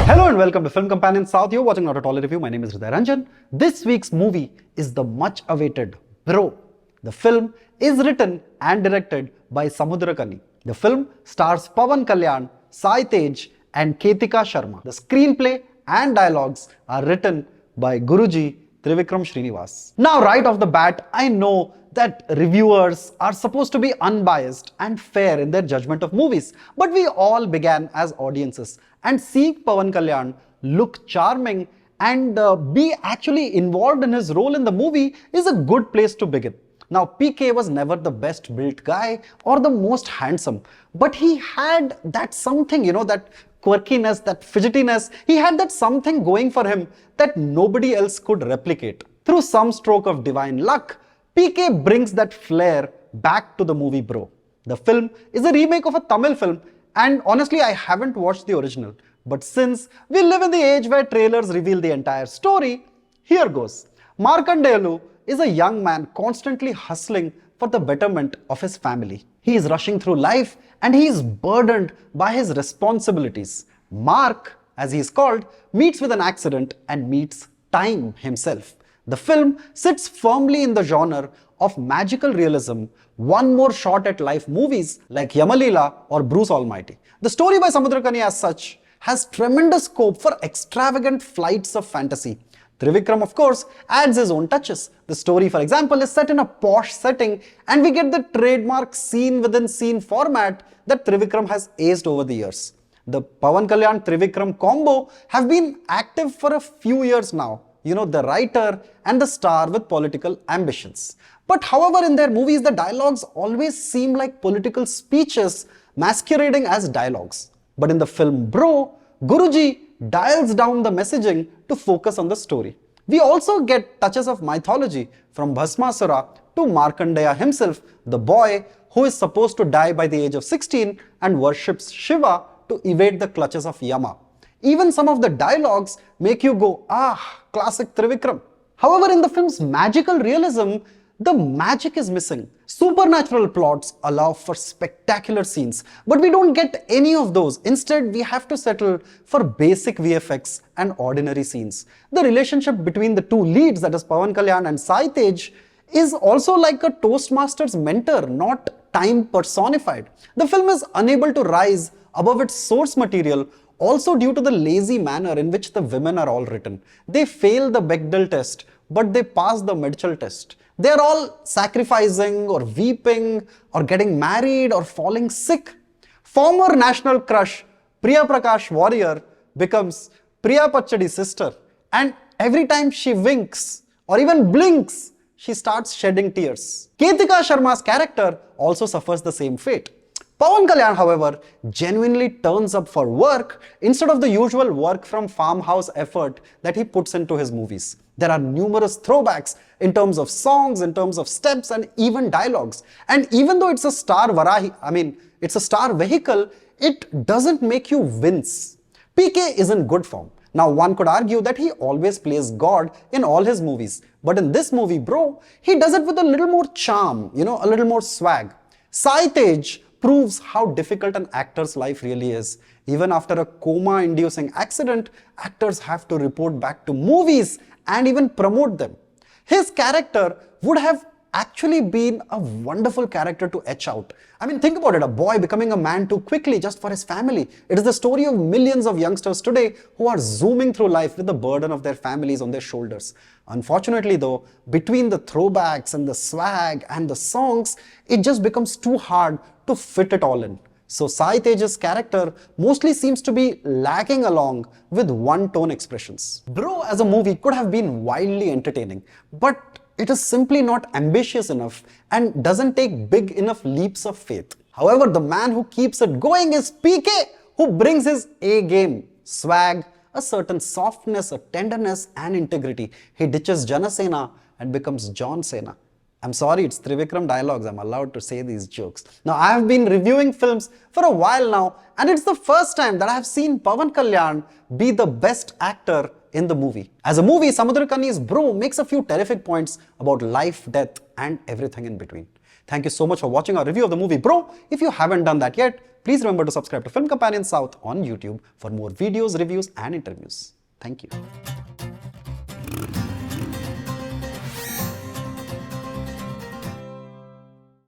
Hello and welcome to Film Companion South. You're watching NotATollyReview. My name is HridayRanjan. This week's movie is the much awaited Bro. The film is written and directed by Samuthirakani. The film stars Pawan Kalyan, Sai Tej and Ketika Sharma. The screenplay and dialogues are written by Guruji Trivikram Srinivas. Now right off the bat, I know that reviewers are supposed to be unbiased and fair in their judgment of movies. But we all began as audiences, and seeing Pawan Kalyan look charming and be actually involved in his role in the movie is a good place to begin. Now PK was never the best built guy or the most handsome, but he had that something, that quirkiness, that fidgetiness. He had that something going for him that nobody else could replicate. Through some stroke of divine luck, PK brings that flair back to the movie Bro. The film is a remake of a Tamil film, and honestly I haven't watched the original. But since we live in the age where trailers reveal the entire story, here goes. Markandayalu is a young man constantly hustling for the betterment of his family. He is rushing through life and he is burdened by his responsibilities. Mark, as he is called, meets with an accident and meets time himself. The film sits firmly in the genre of magical realism, one more shot at life movies like Yamalila or Bruce Almighty. The story by Samuthirakani as such has tremendous scope for extravagant flights of fantasy. Trivikram, of course, adds his own touches. The story, for example, is set in a posh setting and we get the trademark scene within scene format that Trivikram has aced over the years. The Pawan Kalyan Trivikram combo have been active for a few years now. The writer and the star with political ambitions. But however, in their movies, the dialogues always seem like political speeches masquerading as dialogues. But in the film Bro, Guruji dials down the messaging to focus on the story. We also get touches of mythology, from Bhasmasura to Markandeya himself, the boy who is supposed to die by the age of 16 and worships Shiva to evade the clutches of Yama. Even some of the dialogues make you go, classic Trivikram. However, in the film's magical realism, the magic is missing. Supernatural plots allow for spectacular scenes, but we don't get any of those. Instead, we have to settle for basic VFX and ordinary scenes. The relationship between the two leads, that is Pawan Kalyan and Sai Tej, is also like a Toastmaster's mentor, not time personified. The film is unable to rise above its source material, also due to the lazy manner in which the women are all written. They fail the Bechdel test, but they pass the Medchal test. They are all sacrificing or weeping or getting married or falling sick. Former national crush Priya Prakash Varrier becomes Priya Pachadi's sister, and every time she winks or even blinks, she starts shedding tears. Ketika Sharma's character also suffers the same fate. Pawan Kalyan, however, genuinely turns up for work instead of the usual work from farmhouse effort that he puts into his movies. There are numerous throwbacks in terms of songs, in terms of steps and even dialogues. And even though it's a star it's a star vehicle, it doesn't make you wince. PK is in good form. Now one could argue that he always plays God in all his movies. But in this movie Bro, he does it with a little more charm, a little more swag. Sai Tej proves how difficult an actor's life really is. Even after a coma-inducing accident, actors have to report back to movies and even promote them. His character would have actually been a wonderful character to etch out. Think about it, a boy becoming a man too quickly just for his family. It is the story of millions of youngsters today who are zooming through life with the burden of their families on their shoulders. Unfortunately though, between the throwbacks and the swag and the songs, it just becomes too hard to fit it all in. So Sai Tej's character mostly seems to be lagging along with one-tone expressions. Bro as a movie could have been wildly entertaining, but it is simply not ambitious enough and doesn't take big enough leaps of faith. However, the man who keeps it going is PK, who brings his A game, swag, a certain softness, a tenderness and integrity. He ditches Janasena and becomes John Cena. I'm sorry, it's Trivikram dialogues, I'm allowed to say these jokes. Now, I have been reviewing films for a while now, and it's the first time that I have seen Pawan Kalyan be the best actor in the movie. As a movie, Samuthirakani's Bro makes a few terrific points about life, death, and everything in between. Thank you so much for watching our review of the movie Bro. If you haven't done that yet, Please remember to subscribe to Film Companion South on YouTube for more videos, reviews and interviews. Thank you.